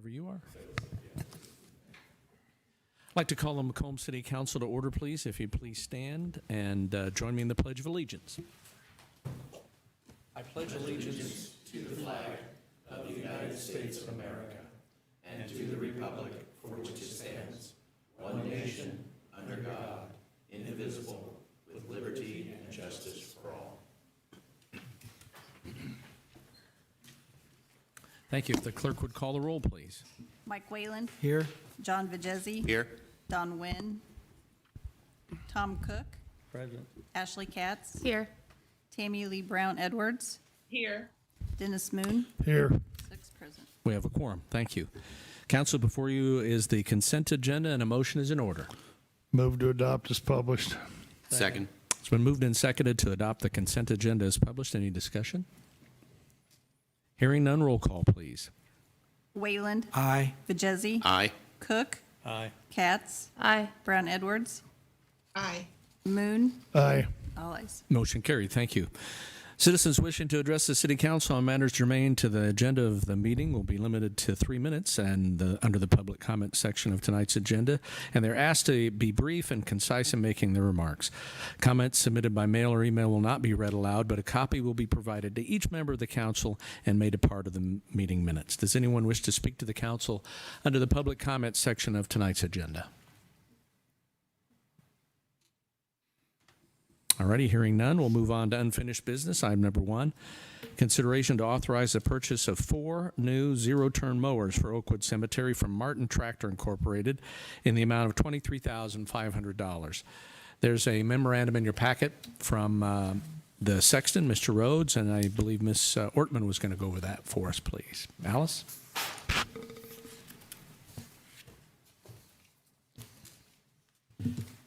Wherever you are. I'd like to call the Macomb City Council to order, please. If you please stand and join me in the Pledge of Allegiance. I pledge allegiance to the flag of the United States of America and to the republic for which it stands, one nation, under God, indivisible, with liberty and justice for all. Thank you. If the clerk would call the roll, please. Mike Wayland. Here. John Vajezi. Here. Don Wynn. Tom Cook. Present. Ashley Katz. Here. Tammy Lee Brown Edwards. Here. Dennis Moon. Here. 6 present. We have a quorum. Thank you. Council, before you is the consent agenda, and a motion is in order. Move to adopt as published. Second. It's been moved and seconded to adopt the consent agenda as published. Any discussion? Hearing none, roll call, please. Wayland. Aye. Vajezi. Aye. Cook. Aye. Katz. Aye. Brown Edwards. Aye. Moon. Aye. All ayes. Motion carried. Thank you. Citizens wishing to address the City Council on matters germane to the agenda of the meeting will be limited to 3 minutes and under the public comment section of tonight's agenda, and they're asked to be brief and concise in making their remarks. Comments submitted by mail or email will not be read aloud, but a copy will be provided to each member of the council and made a part of the meeting minutes. Does anyone wish to speak to the council under the public comment section of tonight's agenda? Alrighty, hearing none, we'll move on to unfinished business. Item number 1, consideration to authorize the purchase of 4 new zero-turn mowers for Oakwood Cemetery from Martin Tractor Incorporated in the amount of $23,500. There's a memorandum in your packet from the sexton, Mr. Rhodes, and I believe Ms. Ortman was going to go over that for us, please. Alice?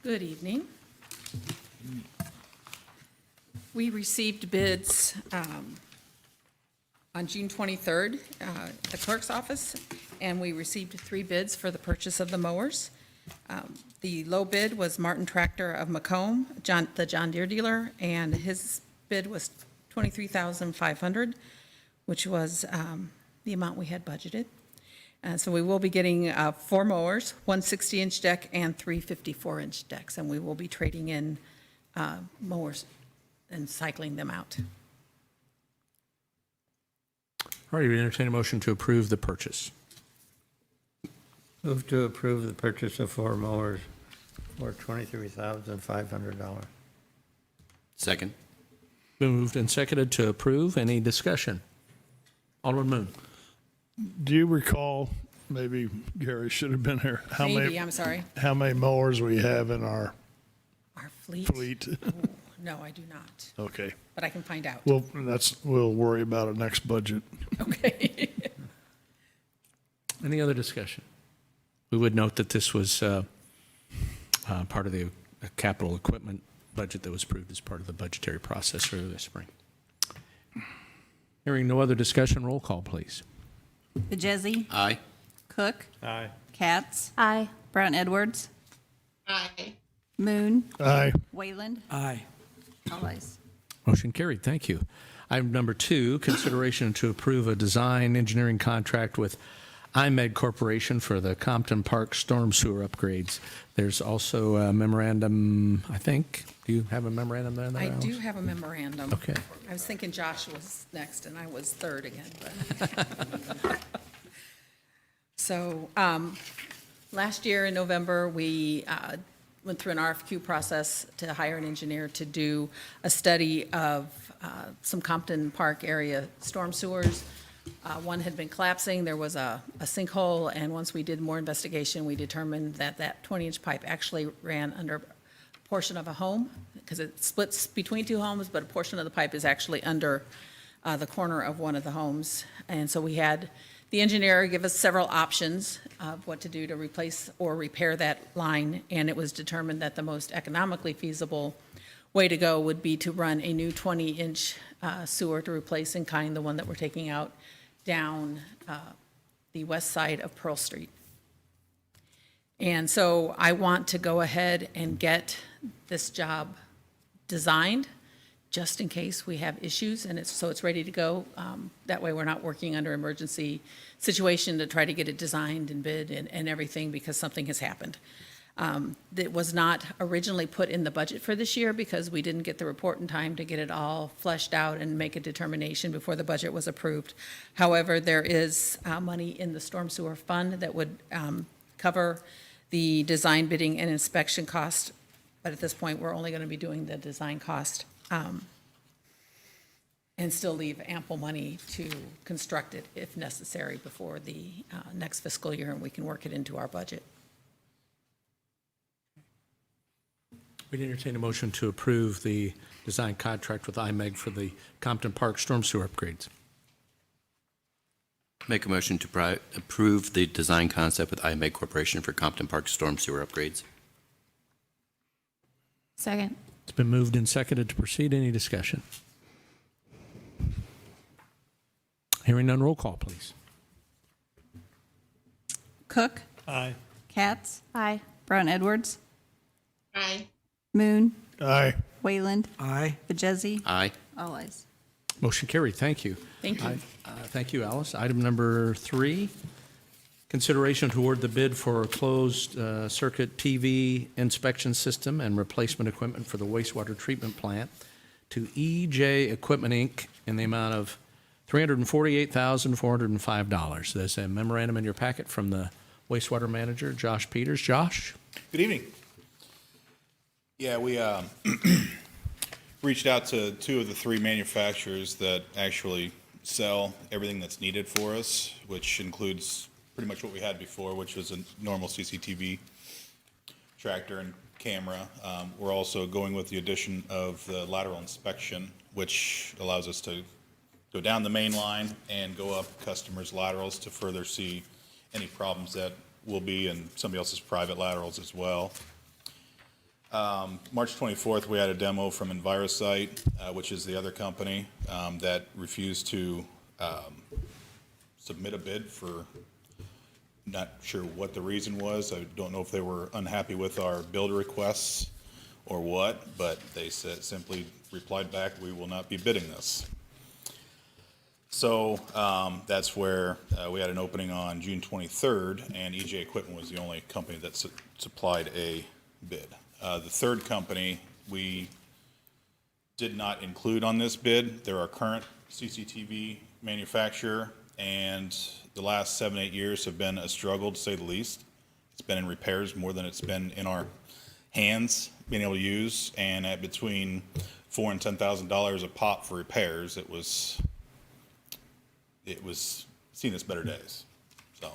Good evening. We received bids on June 23rd at the clerk's office, and we received 3 bids for the purchase of the mowers. The low bid was Martin Tractor of Macomb, the John Deere dealer, and his bid was $23,500, which was the amount we had budgeted. So we will be getting 4 mowers, 1 60-inch deck and 3 54-inch decks, and we will be trading in mowers and cycling them out. All right, we entertain a motion to approve the purchase. Move to approve the purchase of 4 mowers for $23,500. Second. Been moved and seconded to approve. Any discussion? Alderman Moon. Do you recall, maybe Gary should have been here, Maybe, I'm sorry. how many mowers we have in our Our fleet? fleet? Oh, no, I do not, Okay. but I can find out. Well, we'll worry about it next budget. Okay. Any other discussion? We would note that this was part of the capital equipment budget that was approved as part of the budgetary process earlier this spring. Hearing no other discussion, roll call, please. Vajezi. Aye. Cook. Aye. Katz. Aye. Brown Edwards. Aye. Moon. Aye. Wayland. Aye. All ayes. Motion carried. Thank you. Item number 2, consideration to approve a design engineering contract with IMED Corporation for the Compton Park storm sewer upgrades. There's also a memorandum, I think. Do you have a memorandum there? I Alice? do have a memorandum. Okay. I was thinking Josh was next, and I was third again. But So, last year in November, we went through an RFQ process to hire an engineer to do a study of some Compton Park area storm sewers. One had been collapsing, there was a sinkhole, and once we did more investigation, we determined that that 20-inch pipe actually ran under a portion of a home, because it splits between 2 homes, but a portion of the pipe is actually under the corner of one of the homes. And so we had the engineer give us several options of what to do to replace or repair that line, and it was determined that the most economically feasible way to go would be to run a new 20-inch sewer to replace in kind the one that we're taking out down the west side of Pearl Street. And so I want to go ahead and get this job designed just in case we have issues, and it's ready to go. That way, we're not working under emergency situation to try to get it designed and bid and everything because something has happened. It was not originally put in the budget for this year because we didn't get the report in time to get it all fleshed out and make a determination before the budget was approved. However, there is money in the storm sewer fund that would cover the design, bidding, and inspection cost, but at this point, we're only going to be doing the design cost and still leave ample money to construct it if necessary before the next fiscal year, and we can work it into our budget. We'd entertain a motion to approve the design contract with IMEG for the Compton Park storm sewer upgrades. Make a motion to approve the design concept with IMEG Corporation for Compton Park storm sewer upgrades. Second. It's been moved and seconded to proceed. Any discussion? Hearing none, roll call, please. Cook. Aye. Katz. Aye. Brown Edwards. Aye. Moon. Aye. Wayland. Aye. Vajezi. Aye. All ayes. Motion carried. Thank you. Thank you. Thank you, Alice. Item number 3, consideration to award the bid for a closed circuit TV inspection system and replacement equipment for the wastewater treatment plant to EJ Equipment, Inc. in the amount of $348,405. There's a memorandum in your packet from the wastewater manager, Josh Peters. Josh? Good evening. Yeah, we reached out to 2 of the 3 manufacturers that actually sell everything that's needed for us, which includes pretty much what we had before, which was a normal CCTV tractor and camera. We're also going with the addition of the lateral inspection, which allows us to go down the main line and go up customers' laterals to further see any problems that will be in somebody else's private laterals as well. March 24th, we had a demo from EnviroSite, which is the other company that refused to submit a bid for, not sure what the reason was. I don't know if they were unhappy with our build requests or what, but they simply replied back, we will not be bidding this. So that's where we had an opening on June 23rd, and EJ Equipment was the only company that supplied a bid. The third company we did not include on this bid. They're our current CCTV manufacturer, and the last 7-8 years have been a struggle, to say the least. It's been in repairs more than it's been in our hands being able to use, and at between $4,000 and $10,000 a pop for repairs, it was seen its better days. So,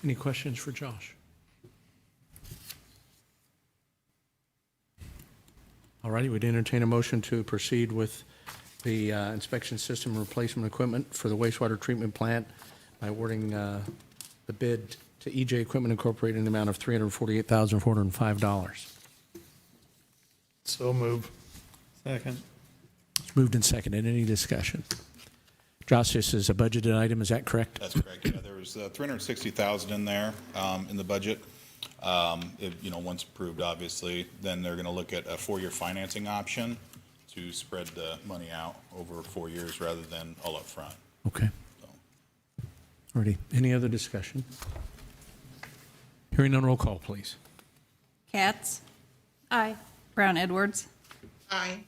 Any questions for Josh? All righty, we'd entertain a motion to proceed with the inspection system replacement equipment for the wastewater treatment plant by awarding the bid to EJ Equipment Incorporated in the amount of $348,405. So move. Second. It's moved and seconded. Any discussion? Josh, this is a budgeted item, is that correct? that's correct. Yeah, there was $360,000 in there in the budget. Once approved, obviously, then they're going to look at a 4-year financing option to spread the money out over 4 years rather than all up front. Okay. So, All righty. Any other discussion? Hearing none, roll call, please. Katz. Aye. Brown Edwards. Aye.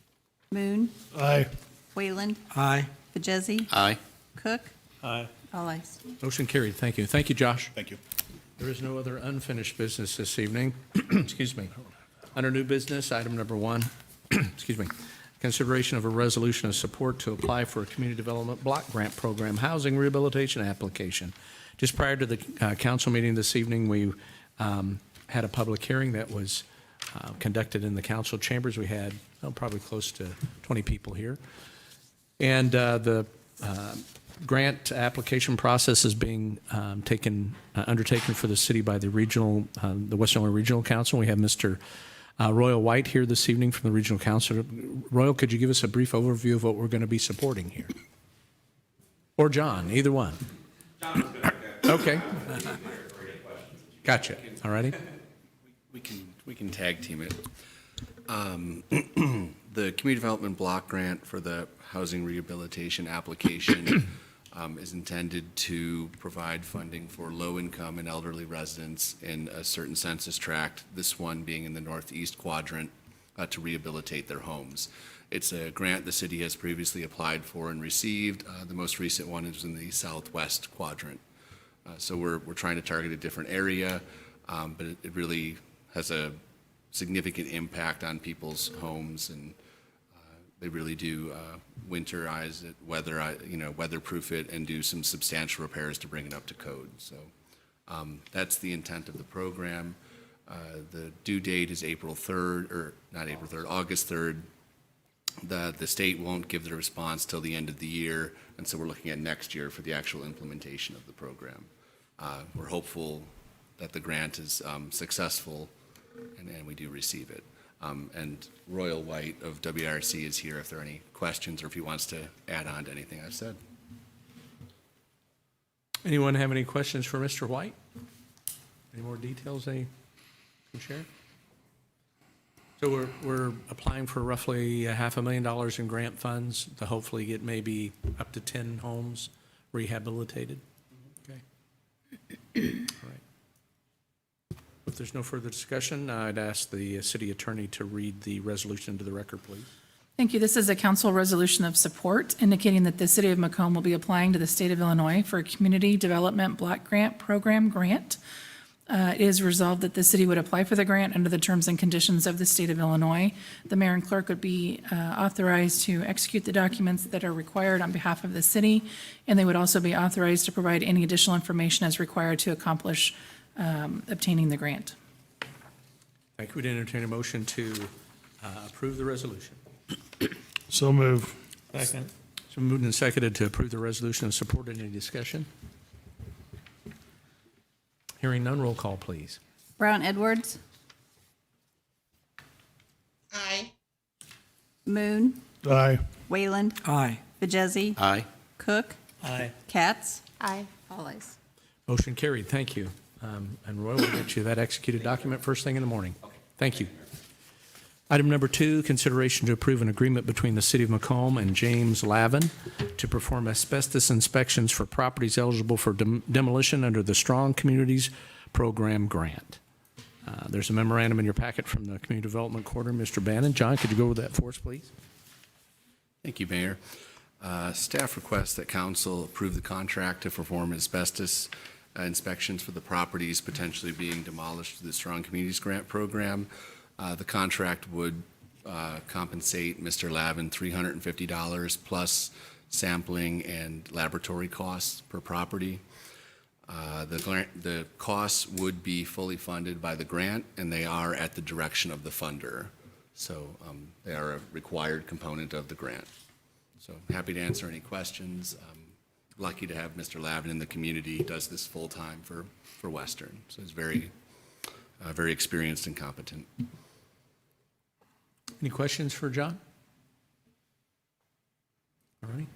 Moon. Aye. Wayland. Aye. Vajezi. Aye. Cook. Aye. All ayes. Motion carried. Thank you. Thank you, Josh. thank you. There is no other unfinished business this evening. Excuse me. Under new business, item number 1, excuse me, consideration of a resolution of support to apply for a community development block grant program housing rehabilitation application. Just prior to the council meeting this evening, we had a public hearing that was conducted in the council chambers. We had probably close to 20 people here. And the grant application process is being undertaken for the city by the Western Illinois Regional Council. We have Mr. Royal White here this evening from the Regional Council. Royal, could you give us a brief overview of what we're going to be supporting here? Or John, either one. John was good. Okay. Gotcha. All righty. We can tag team it. The Community Development Block Grant for the Housing Rehabilitation application is intended to provide funding for low-income and elderly residents in a certain census tract, this one being in the northeast quadrant, to rehabilitate their homes. It's a grant the city has previously applied for and received. The most recent one is in the southwest quadrant. So we're trying to target a different area, but it really has a significant impact on people's homes, and they really do winterize it, weatherproof it, and do some substantial repairs to bring it up to code. So that's the intent of the program. The due date is August 3rd. The state won't give the response till the end of the year, and so we're looking at next year for the actual implementation of the program. We're hopeful that the grant is successful and we do receive it. And Royal White of WRC is here if there are any questions or if he wants to add on to anything I've said. Anyone have any questions for Mr. White? Any more details they can share? So we're applying for roughly $500,000 in grant funds to hopefully get maybe up to 10 homes rehabilitated. Okay. All right. If there's no further discussion, I'd ask the city attorney to read the resolution to the record, please. Thank you. This is a council resolution of support indicating that the city of Macomb will be applying to the state of Illinois for a Community Development Block Grant Program grant. It is resolved that the city would apply for the grant under the terms and conditions of the state of Illinois. The mayor and clerk would be authorized to execute the documents that are required on behalf of the city, and they would also be authorized to provide any additional information as required to accomplish obtaining the grant. Thank you. We'd entertain a motion to approve the resolution. So move. Second. So moved and seconded to approve the resolution and supported. Any discussion? Hearing none, roll call, please. Brown Edwards, Aye. Moon, Aye. Wayland, Aye. Vajezi, Aye. Cook, Aye. Katz, Aye. all ayes. Motion carried. Thank you. And Roy will get you that executed document first thing in the morning. Thank you. Item number 2, consideration to approve an agreement between the City of Macomb and James Lavin to perform asbestos inspections for properties eligible for demolition under the Strong Communities Program grant. There's a memorandum in your packet from the Community Development Coordinator, Mr. Bannon. John, could you go over that for us, please? Thank you, Mayor. Staff requests that council approve the contract to perform asbestos inspections for the properties potentially being demolished through the Strong Communities Grant Program. The contract would compensate Mr. Lavin $350 plus sampling and laboratory costs per property. The costs would be fully funded by the grant, and they are at the direction of the funder. So they are a required component of the grant. So happy to answer any questions. Lucky to have Mr. Lavin in the community. He does this full time for Western. So he's very experienced and competent. Any questions for John? All right.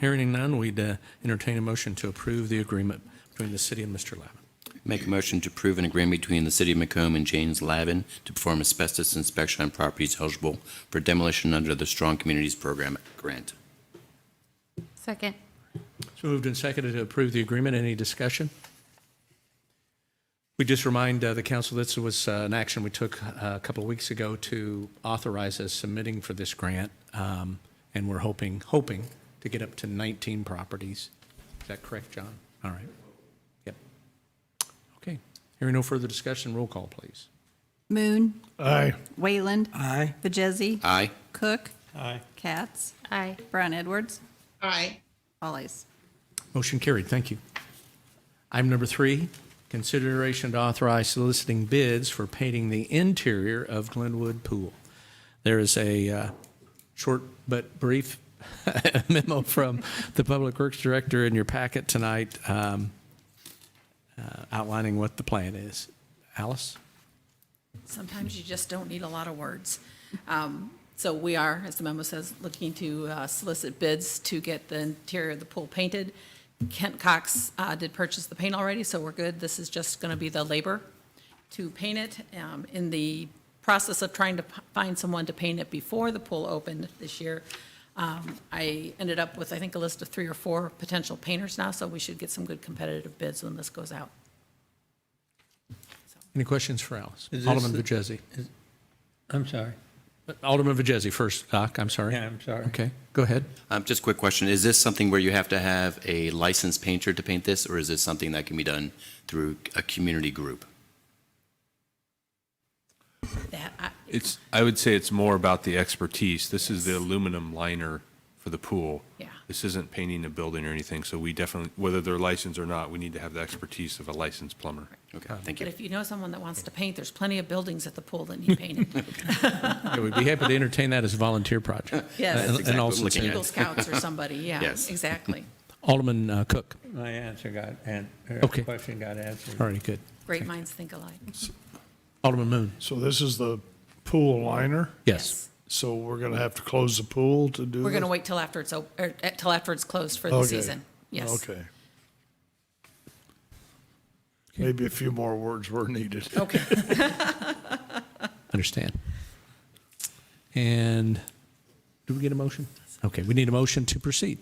Hearing none, we'd entertain a motion to approve the agreement between the city and Mr. Lavin. Make a motion to approve an agreement between the City of Macomb and James Lavin to perform asbestos inspection on properties eligible for demolition under the Strong Communities Program grant. Second. So moved and seconded to approve the agreement. Any discussion? We just remind the council this was an action we took a couple of weeks ago to authorize us submitting for this grant, and we're hoping to get up to 19 properties. Is that correct, John? All right. Yep. Okay. Hearing no further discussion, roll call, please. Moon, Aye. Wayland, Aye. Vajezi, Aye. Cook, Aye. Katz, Aye. Brown Edwards, Aye. all ayes. Motion carried. Thank you. Item number 3, consideration to authorize soliciting bids for painting the interior of Glenwood Pool. There is a short but brief memo from the Public Works Director in your packet tonight outlining what the plan is. Alice? Sometimes you just don't need a lot of words. So we are, as the memo says, looking to solicit bids to get the interior of the pool painted. Kent Cox did purchase the paint already, so we're good. This is just going to be the labor to paint it. In the process of trying to find someone to paint it before the pool opened this year. I ended up with, I think, a list of 3 or 4 potential painters now, so we should get some good competitive bids when this goes out. Any questions for Alice? Is this Alderman the- Vajezi. I'm sorry. Alderman Vajezi first, Doc, I'm sorry. Yeah, I'm sorry. Okay, go ahead. Just a quick question. Is this something where you have to have a licensed painter to paint this, or is this something that can be done through a community group? I would say it's more about the expertise. This is the aluminum liner for the pool. Yeah. This isn't painting a building or anything, so we definitely, whether they're licensed or not, we need to have the expertise of a licensed plumber. Okay, thank But you. if you know someone that wants to paint, there's plenty of buildings at the pool that need painted. Yeah, we'd be happy to entertain that as a volunteer project. Yes. And- That's exactly and what also I'm looking say- at. Eagle Scouts or somebody, yeah, Yes. exactly. Alderman Cook. My answer got, Okay. question got answered. All right, good. Great minds think alike. Alderman Moon. So this is the pool liner, Yes. so we're going to have to close the pool to do this? We're going to wait till after till after it's closed for the Okay. season. Yes. Okay. Maybe a few more words were needed. Okay. Understand. And do we get a motion? Okay, we need a motion to proceed.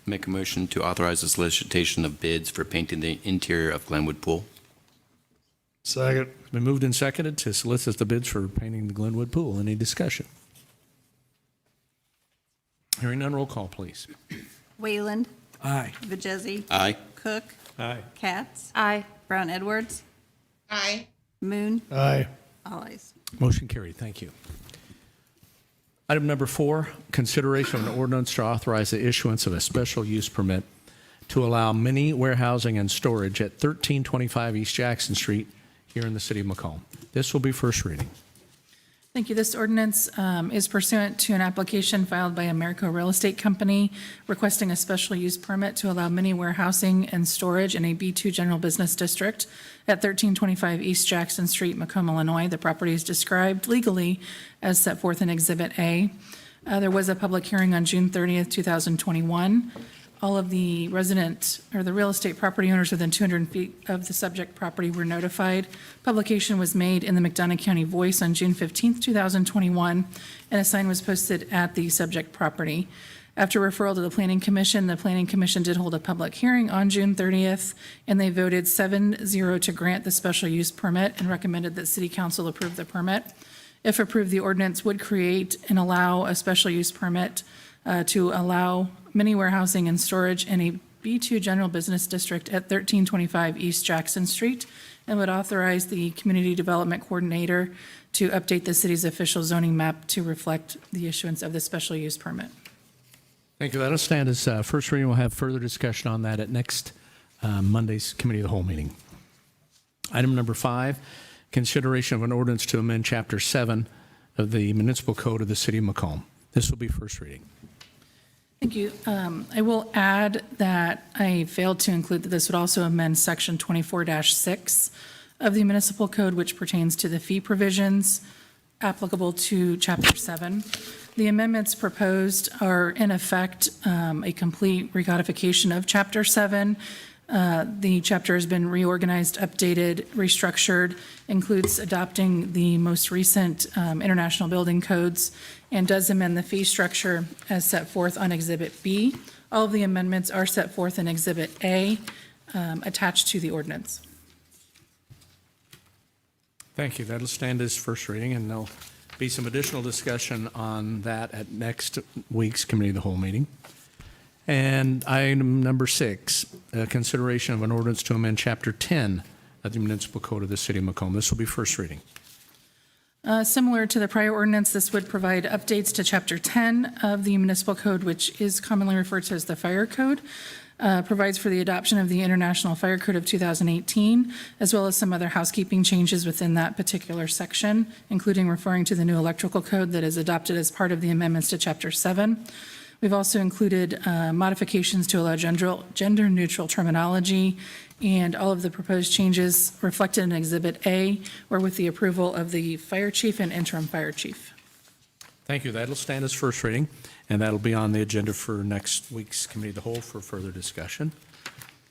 Make a motion to authorize the solicitation of bids for painting the interior of Glenwood Pool. Second. It's been moved and seconded to solicit the bids for painting the Glenwood Pool. Any discussion? Hearing none, roll call, please. Wayland. Aye. Vajezi. Aye. Cook. Aye. Katz. Aye. Brown Edwards. Aye. Moon. Aye. All ayes. Motion carried. Thank you. Item number 4, consideration of an ordinance to authorize the issuance of a special use permit to allow mini warehousing and storage at 1325 East Jackson Street here in the city of Macomb. This will be first reading. Thank you. This ordinance is pursuant to an application filed by Americo Real Estate Company requesting a special use permit to allow mini warehousing and storage in a B2 General Business District at 1325 East Jackson Street, Macomb, Illinois. The property is described legally as set forth in Exhibit A. There was a public hearing on June 30th, 2021. All of the resident or the real estate property owners within 200 feet of the subject property were notified. Publication was made in the McDonough County Voice on June 15th, 2021, and a sign was posted at the subject property. After referral to the Planning Commission did hold a public hearing on June 30th, and they voted 7-0 to grant the special use permit and recommended that City Council approve the permit. If approved, the ordinance would create and allow a special use permit to allow mini warehousing and storage in a B2 General Business District at 1325 East Jackson Street, and would authorize the Community Development Coordinator to update the city's official zoning map to reflect the issuance of the special use permit. Thank you. That'll stand as first reading. We'll have further discussion on that at next Monday's Committee of the Whole meeting. Item number 5, consideration of an ordinance to amend Chapter 7 of the Municipal Code of the City of Macomb. This will be first reading. Thank you. I will add that I failed to include that this would also amend Section 24-6 of the Municipal Code, which pertains to the fee provisions applicable to Chapter 7. The amendments proposed are, in effect, a complete recodification of Chapter 7. The chapter has been reorganized, updated, restructured, includes adopting the most recent international building codes, and does amend the fee structure as set forth on Exhibit B. All of the amendments are set forth in Exhibit A, attached to the ordinance. Thank you. That'll stand as first reading, and there'll be some additional discussion on that at next week's Committee of the Whole meeting. And item number 6, consideration of an ordinance to amend Chapter 10 of the Municipal Code of the City of Macomb. This will be first reading. Similar to the prior ordinance, this would provide updates to Chapter 10 of the Municipal Code, which is commonly referred to as the Fire Code. Provides for the adoption of the International Fire Code of 2018, as well as some other housekeeping changes within that particular section, including referring to the new electrical code that is adopted as part of the amendments to Chapter 7. We've also included modifications to allow gender-neutral terminology, and all of the proposed changes reflected in Exhibit A were with the approval of the fire chief and interim fire chief. Thank you. That'll stand as first reading, and that'll be on the agenda for next week's Committee of the Whole for further discussion.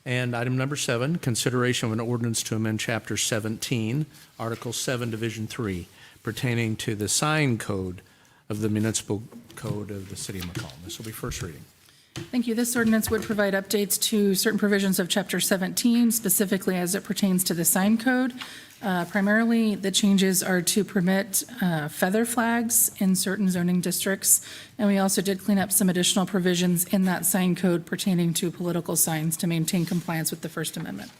And item number 7, consideration of an ordinance to amend Chapter 17, Article 7, Division 3, pertaining to the sign code of the municipal code of the city of Macomb. This will be first reading. Thank you. This ordinance would provide updates to certain provisions of Chapter 17, specifically as it pertains to the sign code. Primarily, the changes are to permit feather flags in certain zoning districts, and we also did clean up some additional provisions in that sign code pertaining to political signs to maintain compliance with the First Amendment.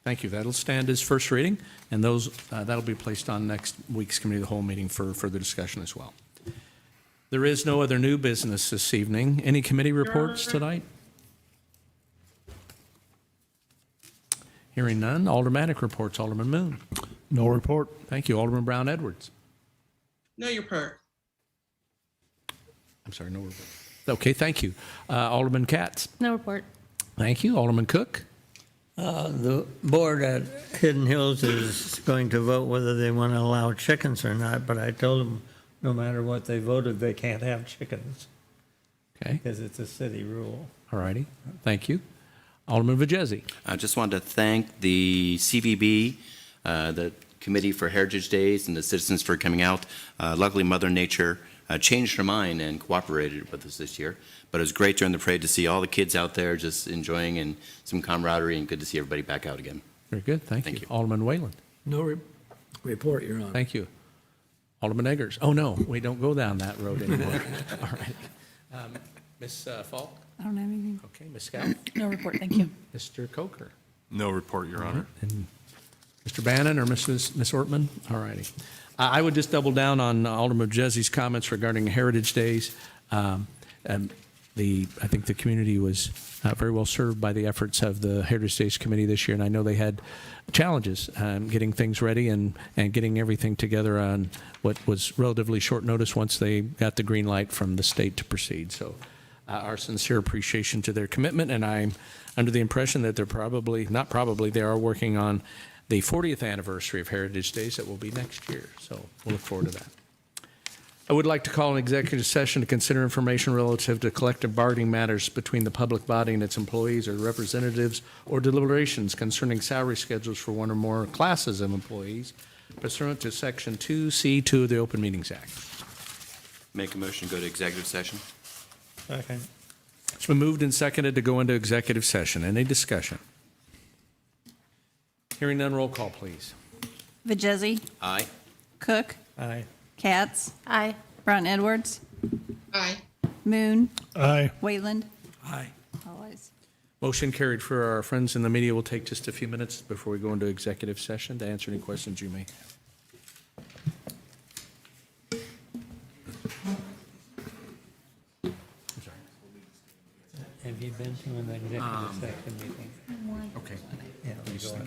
Thank you. That'll stand as first reading, and that'll be placed on next week's committee of the whole meeting for further discussion as well. There is no other new business this evening. Any committee reports tonight? Hearing none. Aldermanic reports. Alderman Moon. No report. Thank you. Alderman Brown Edwards. No report. I'm sorry, no report. Okay, thank you. Alderman Katz. No report. Thank you. Alderman Cook. The board at Hidden Hills is going to vote whether they want to allow chickens or not, but I told them no matter what they voted, they can't have chickens Okay, because it's a city rule. all righty. Thank you. Alderman Vajezi. I just wanted to thank the CVB, the Committee for Heritage Days, and the citizens for coming out. Luckily, Mother Nature changed her mind and cooperated with us this year. But it was great during the parade to see all the kids out there just enjoying and some camaraderie, and good to see everybody back out again. Very good. Thank Thank you. you. Alderman Wayland. No report, Your Honor. Thank you. Alderman Eggers. Oh, no, we don't go down that road anymore. All right. Ms. Falk? I don't have anything. Okay, Ms. Scout? No report, thank you. Mr. Coker? No report, Your Honor. And Mr. Bannon or Ms. Ortman? All righty. I would just double down on Alderman Jesse's comments regarding Heritage Days. I think the community was very well served by the efforts of the Heritage Days Committee this year, and I know they had challenges getting things ready and getting everything together on what was relatively short notice once they got the green light from the state to proceed. So our sincere appreciation to their commitment, and I'm under the impression that they are working on the 40th anniversary of Heritage Days that will be next year. So we'll look forward to that. I would like to call an executive session to consider information relative to collective bargaining matters between the public body and its employees or representatives, or deliberations concerning salary schedules for one or more classes of employees pursuant to Section 2C2 of the Open Meetings Act. Make a motion to go to executive session. Second. It's been moved and seconded to go into executive session. Any discussion? Hearing none, roll call, please. Vajezi, Aye. Cook, Aye. Katz, Aye. Brown Edwards, Aye. Moon, Aye. Wayland. Aye. All ayes. Motion carried. For our friends in the media, we'll take just a few minutes before we go into executive session to answer any questions you may have. Have you been to an executive session meeting? Okay. Yeah, we go on.